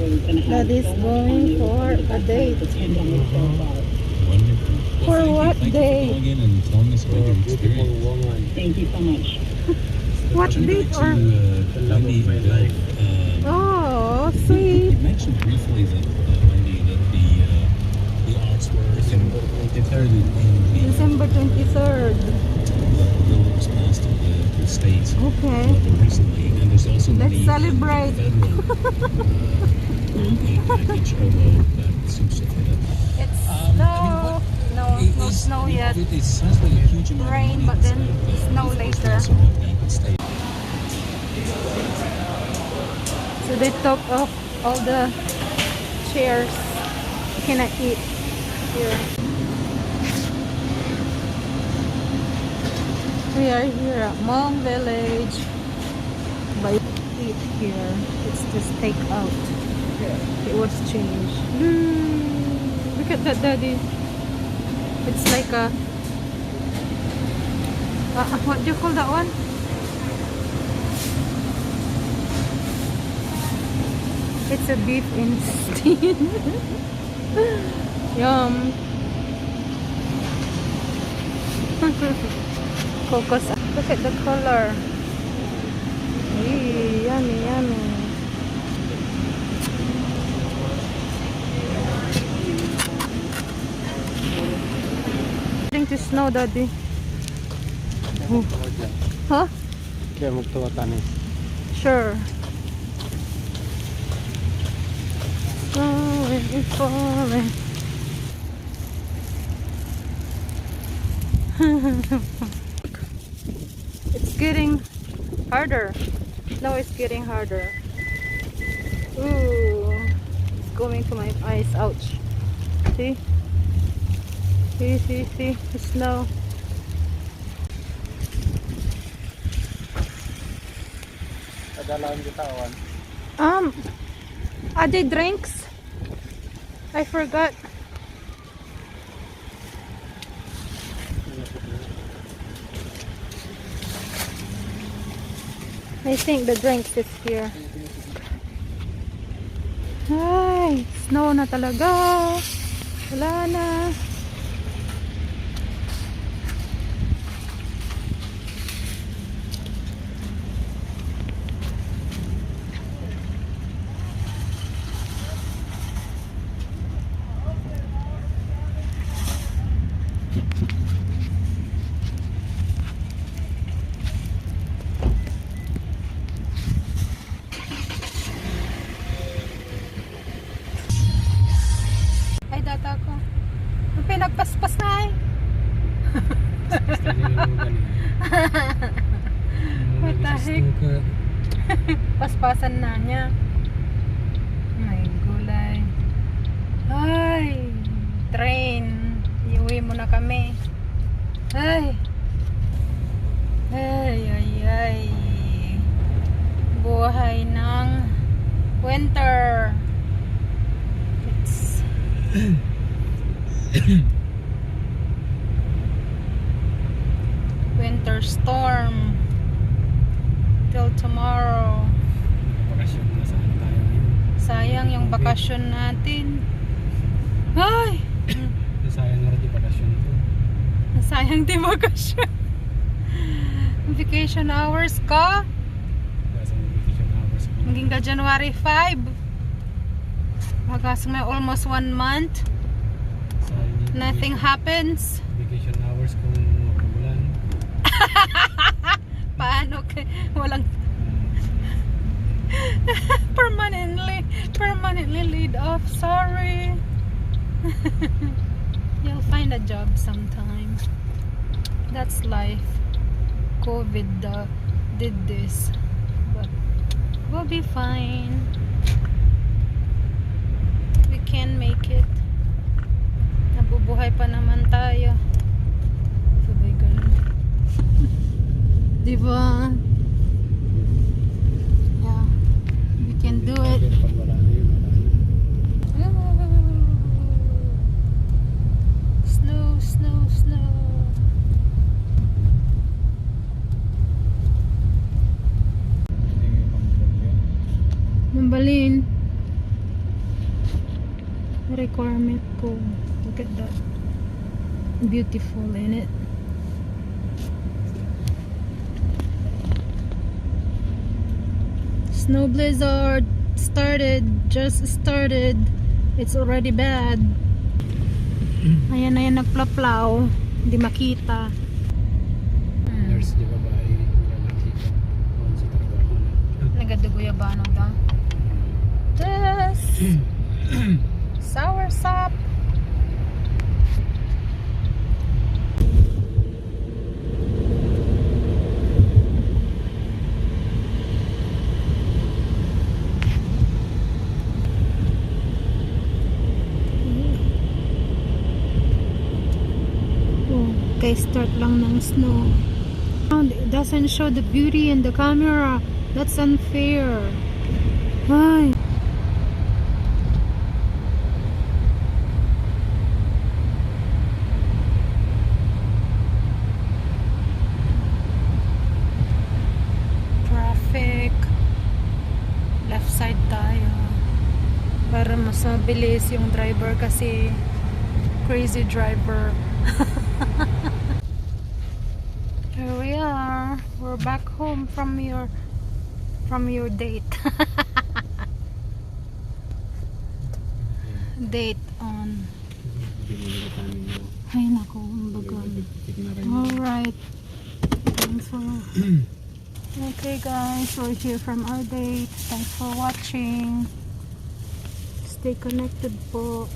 Daddy's going for a date. For what date? Thank you so much. What date or? Oh, sweet. You mentioned briefly that Wendy, that the arts were December 23rd December 23rd. bill that was passed in the states Okay. recently, and there's also Let's the celebrate. federal package, although that seems to fit it. It's snow. No snow yet. It sounds like a huge amount Rain, of money. but then snow later. So they took off all the chairs. You cannot eat here. We are here at Hmong village. But eat here. It's just take out. It was changed. Look at that, Daddy. It's like a what do you call that one? It's a beef in steam. Yum. Cocos. Look at the color. Eee, yummy, yummy. Starting to snow, Daddy. Huh? Kaya magtuwa tanis. Sure. Falling, falling. It's getting harder. Now it's getting harder. Ooh, it's going to my eyes. Ouch. See? See. The snow. Kadalaan bitawan. Are they drinks? I forgot. I think the drinks is here. Ay, snow na talaga. Wala na. Data ko. Pinagpaspas na eh. What the heck? Paspasan na niya. May gulay. Ay, train. Iuwi mo na kami. Ay. Buhay ng winter. It's winter storm till tomorrow. Bakasyon na saan tayo ngayon. Sayang yung bakasyon natin. Ay! Sayang nga rin yung bakasyon ko. Sayang din bakasyon. Vacation hours ka? Kasi vacation hours ko. Maging ka January 5. Bagas may almost 1 month. Nothing happens. Vacation hours kung makabulan. Paano kay walang permanently laid off. Sorry. You'll find a job sometime. That's life. COVID did this, but we'll be fine. We can make it. Nabubuhay pa naman tayo. Sabay ganun. Diba? Yeah. We can do it. Pero pag wala na yun, wala na. Snow. Mambalik requirement ko. Look at that. Beautiful in it. Snow blizzard just started. It's already bad. Ayan na yan nagplaplaw. Hindi makita. Nurse di babae, wala nakita. Doon sa trabaho na. Nagaduguyabano da. This sour sop. Okay, start lang ng snow. It doesn't show the beauty in the camera. That's unfair. Why? Traffic. Left side tayo. Para mas mabilis yung driver kasi crazy driver. Here we are. We're back home from your date. Date on. Ay nako, bagan. Alright. Thanks for okay guys, we're here from our date. Thanks for watching. Stay connected po.